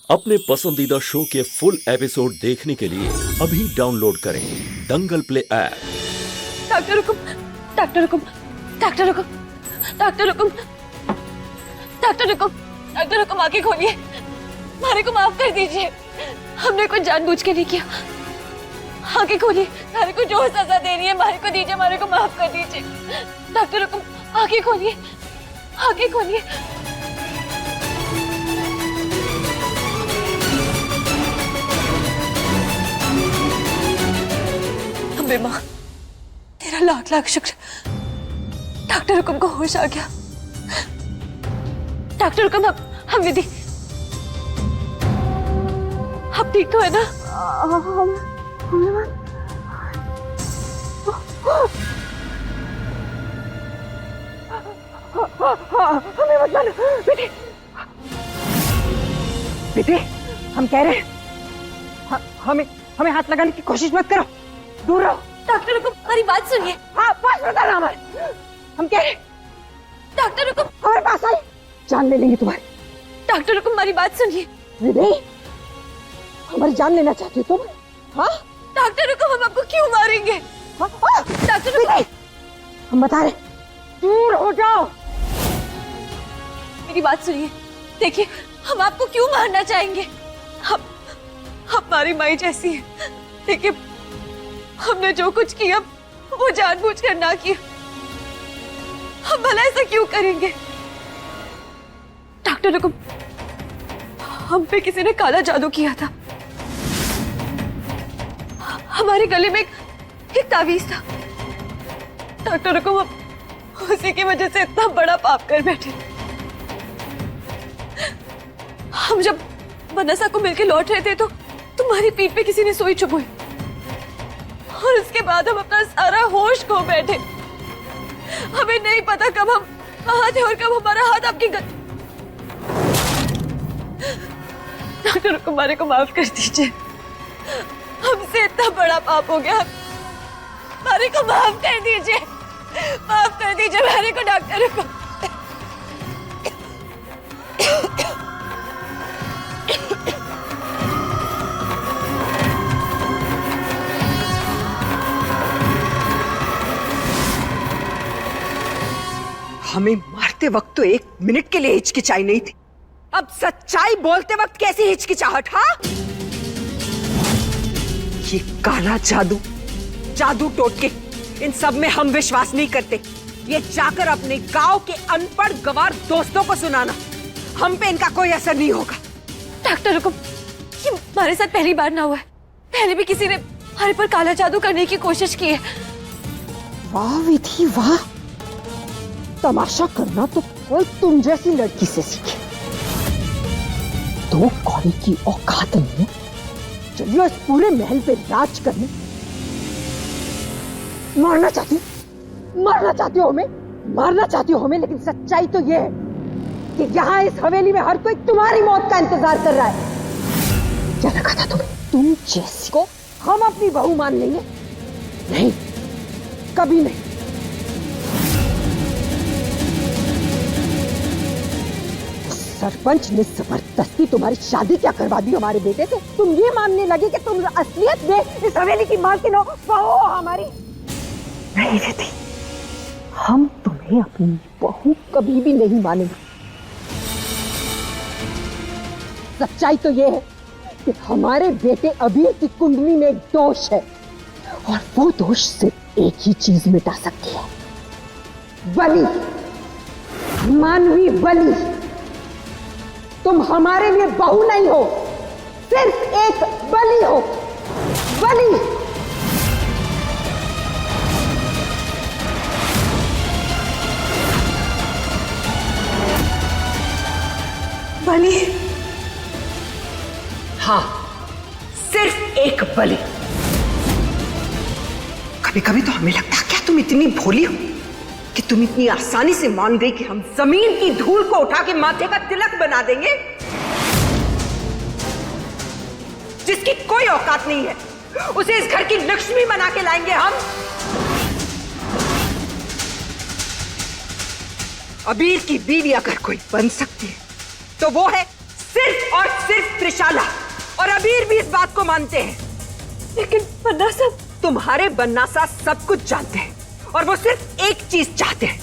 अपने पसंदीदा शो के फुल एपिसोड देखने के लिए अभी डाउनलोड करें दंगल प्ले ऐप। डॉक्टर हुकुम, डॉक्टर हुकुम, डॉक्टर हुकुम, डॉक्टर हुकुम, डॉक्टर हुकुम, डॉक्टर हुकुम, आंखें खोलिए। हमारे को माफ कर दीजिए, हमने कुछ जानबूझ के नहीं किया। आंखें खोलिए, हमारे को जो सजा देनी है हमारे को दीजिए, हमारे को माफ कर दीजिए। डॉक्टर हुकुम, आंखें खोलिए, आंखें खोलिए। अम्बे माँ, तेरा लाख लाख शुक्र, डॉक्टर हुकुम को होश आ गया। डॉक्टर हुकुम, हम विधि, अब ठीक तो है ना? हमें मत मानो, विधि, विधि, हम कह रहे हैं हमें हाथ लगाने की कोशिश मत करो, दूर रहो। डॉक्टर हुकुम, हमारी बात सुनिए। हाँ, पास मत आना हमारे। हम कह रहे हैं डॉक्टर हुकुम, हमारे पास आए, जान ले लेंगे तुम्हारी। डॉक्टर हुकुम, हमारी बात सुनिए। विधि, हमारी जान लेना चाहती हो तुम? हाँ डॉक्टर हुकुम, हम आपको क्यों मारेंगे? हाँ? डॉक्टर हुकुम, हम बता रहे, दूर हो जाओ। मेरी बात सुनिए। देखिए, हम आपको क्यों मारना चाहेंगे? हम हमारी माई जैसी है। देखिए, हमने जो कुछ किया वो जानबूझकर ना किया। हम भला ऐसा क्यों करेंगे? डॉक्टर हुकुम, हम पे किसी ने काला जादू किया था। हमारे गले में एक तावीज था। डॉक्टर हुकुम, हम उसी की वजह से इतना बड़ा पाप कर बैठे। हम जब मनसा को मिलके लौट रहे थे तो तुम्हारी पीठ पे किसी ने सुई चुभोई और उसके बाद हम अपना सारा होश खो बैठे। हमें नहीं पता कब हम कहाँ थे और कब हमारा हाथ आपकी डॉक्टर हुकुम, हमारे को माफ कर दीजिए। हमसे इतना बड़ा पाप हो गया, हमारे को माफ कर दीजिए, माफ कर दीजिए हमारे को। डॉक्टर हुकुम, हमें मारते वक्त तो एक मिनट के लिए हिचकिचाई नहीं थी, अब सच्चाई बोलते वक्त कैसी हिचकिचाहट? हाँ, ये काला जादू, जादू टोटके, इन सब में हम विश्वास नहीं करते। ये जाकर अपने गांव के अनपढ़ गवार दोस्तों को सुनाना, हम पे इनका कोई असर नहीं होगा। डॉक्टर हुकुम, ये हमारे साथ पहली बार ना हुआ है। पहले भी किसी ने हमारे पर काला जादू करने की कोशिश की है। वाह विधि वाह, तमाशा करना तो कोई तुम जैसी लड़की से सीखे। दो कौड़ी की औकात नहीं है, चलिए इस पूरे महल पे राज करने। मारना चाहती हो हमें, मारना चाहती हो हमें, लेकिन सच्चाई तो ये है कि यहाँ इस हवेली में हर कोई तुम्हारी मौत का इंतजार कर रहा है। क्या लगा था तुम्हें तुम जैसी को हम अपनी बहू मान लेंगे? नहीं, कभी नहीं। सरपंच ने जबरदस्ती तुम्हारी शादी क्या करवा दी हमारे बेटे से? तुम ये मानने लगे कि तुम असलियत में इस हवेली की मालकिन हो, बहू हो हमारी? नहीं विधि, हम तुम्हें अपनी बहू कभी भी नहीं मानेंगे। सच्चाई तो ये है कि हमारे बेटे अबीर की कुंडली में एक दोष है और वो दोष सिर्फ एक ही चीज मिटा सकती है, बलि, मानवी बलि। तुम हमारे लिए बहू नहीं हो, सिर्फ एक बलि हो, बलि। बलि? हाँ, सिर्फ एक बलि। कभी कभी तो हमें लगता है क्या तुम इतनी भोली हो कि तुम इतनी आसानी से मान गई कि हम जमीन की धूल को उठा के माथे का तिलक बना देंगे? जिसकी कोई औकात नहीं है उसे इस घर की लक्ष्मी बना के लाएंगे हम। अबीर की बीवी अगर कोई बन सकती है तो वो है सिर्फ और सिर्फ त्रिशाला और अबीर भी इस बात को मानते हैं। लेकिन बन्ना साहब, तुम्हारे बन्ना साहब सब कुछ जानते हैं और वो सिर्फ एक चीज चाहते हैं,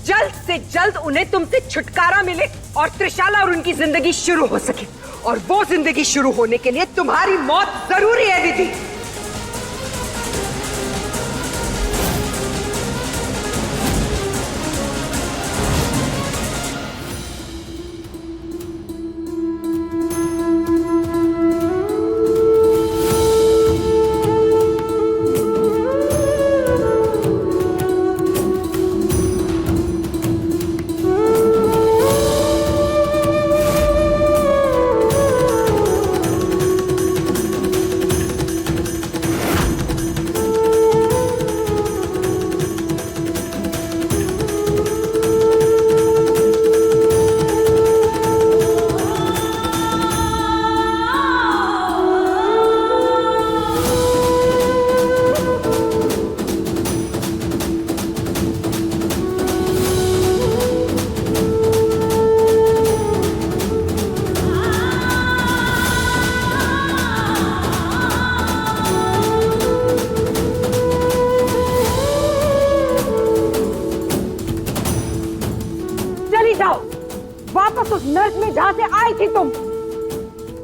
जल्द से जल्द उन्हें तुमसे छुटकारा मिले और त्रिशाला और उनकी जिंदगी शुरू हो सके। और वो जिंदगी शुरू होने के लिए तुम्हारी मौत जरूरी है दीदी। वापस उस नर्क में जहां से आई थी तुम।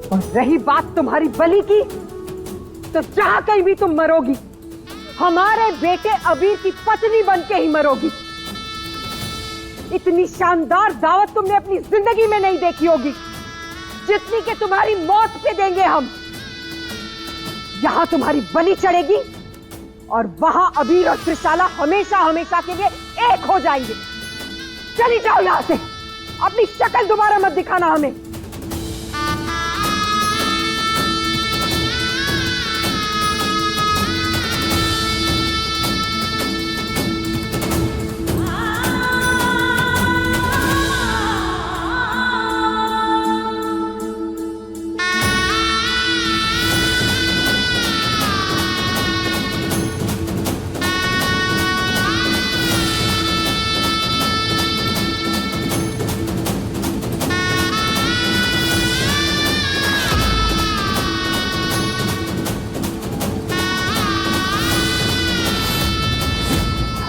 और रही बात तुम्हारी बलि की, तो जहां कहीं भी तुम मरोगी, हमारे बेटे अबीर की पत्नी बनके ही मरोगी। इतनी शानदार दावत तुमने अपनी जिंदगी में नहीं देखी होगी जितनी कि तुम्हारी मौत पे देंगे हम। यहां तुम्हारी बलि चढ़ेगी और वहां अबीर और त्रिशाला हमेशा हमेशा के लिए एक हो जाएंगे। चली जाओ यहां से, अपनी शक्ल दोबारा मत दिखाना हमें।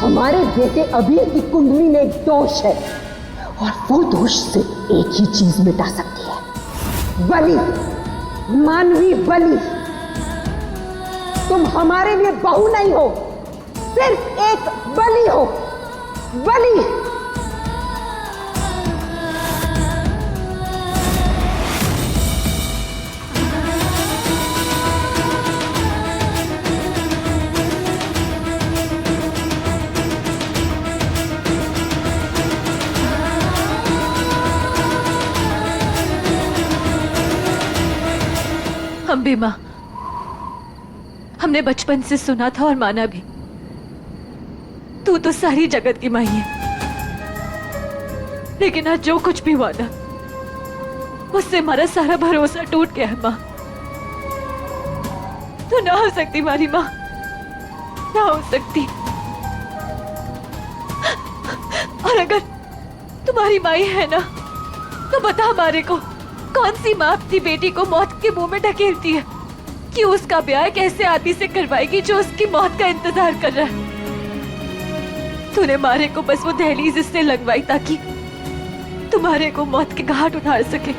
हमारे बेटे अबीर की कुंडली में एक दोष है और वो दोष से एक ही चीज मिटा सकती है, बलि, मानवी बलि। तुम हमारे लिए बहू नहीं हो, सिर्फ एक बलि हो, बलि। अम्बे माँ, हमने बचपन से सुना था और माना भी, तू तो सारी जगत की माई है। लेकिन आज जो कुछ भी हुआ ना, उससे हमारा सारा भरोसा टूट गया है माँ। तू ना हो सकती हमारी माँ, ना हो सकती। और अगर तुम्हारी माई है ना, तो बता हमारे को, कौन सी माँ अपनी बेटी को मौत के मुंह में ढकेलती है कि उसका ब्याह कैसे आदमी से करवाएगी जो उसकी मौत का इंतजार कर रहा है। तूने मारे को बस वो दहलीज इससे लगवाई ताकि तुम्हारे को मौत के घाट उतार सके।